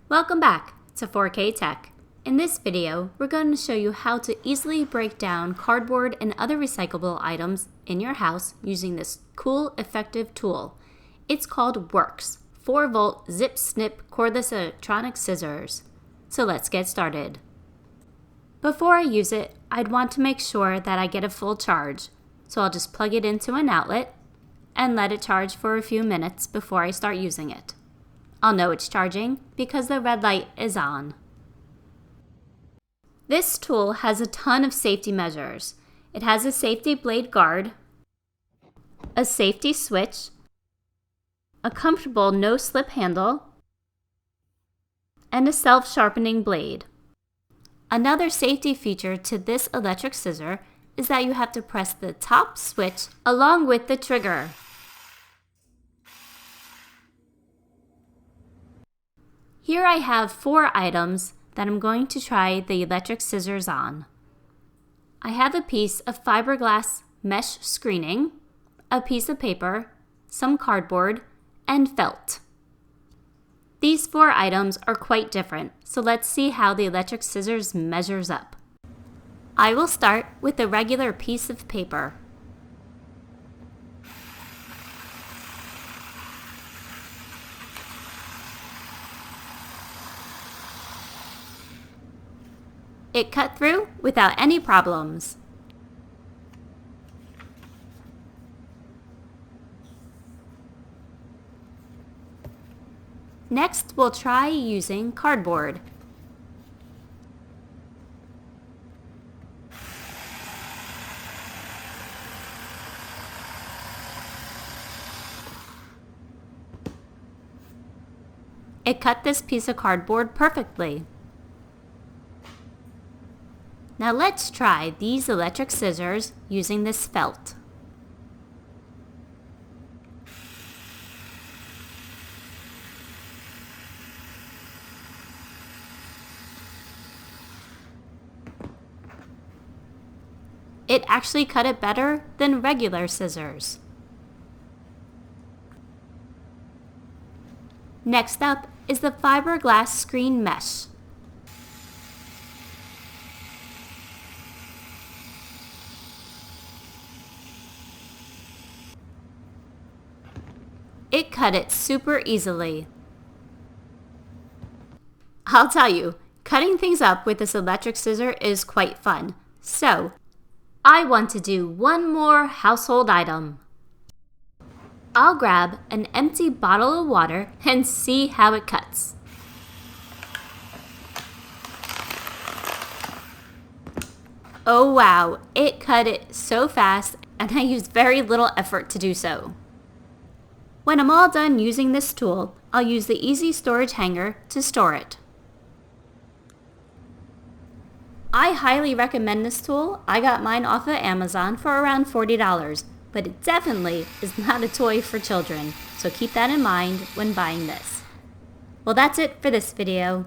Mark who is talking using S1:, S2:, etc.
S1: Welcome back to 4K Tech. In this video, we're going to show you how to easily break down cardboard and other recyclable items in your house using this cool, effective tool. It's called worx, 4-volt zip snip cordless electronic scissors. So let's get started. Before I use it, I'd want to make sure that I get a full charge. So I'll just plug it into an outlet and let it charge for a few minutes before I start using it. I'll know it's charging because the red light is on. This tool has a ton of safety measures. It has a safety blade guard, a safety switch, a comfortable no-slip handle, and a self-sharpening blade. Another safety feature to this electric scissor is that you have to press the top switch along with the trigger. Here I have 4 items that I'm going to try the electric scissors on. I have a piece of fiberglass mesh screening, a piece of paper, some cardboard, and felt. These 4 items are quite different, so let's see how the electric scissors measures up. I will start with a regular piece of paper. It cut through without any problems. Next, we'll try using cardboard. It cut this piece of cardboard perfectly. Now let's try these electric scissors using this felt. It actually cut it better than regular scissors. Next up is the fiberglass screen mesh. It cut it super easily. I'll tell you, cutting things up with this electric scissor is quite fun. So, I want to do one more household item. I'll grab an empty bottle of water and see how it cuts. Oh wow, it cut it so fast and I used very little effort to do so. When I'm all done using this tool, I'll use the easy storage hanger to store it. I highly recommend this tool. I got mine off of Amazon for around $40, but it definitely is not a toy for children, so keep that in mind when buying this. Well, that's it for this video.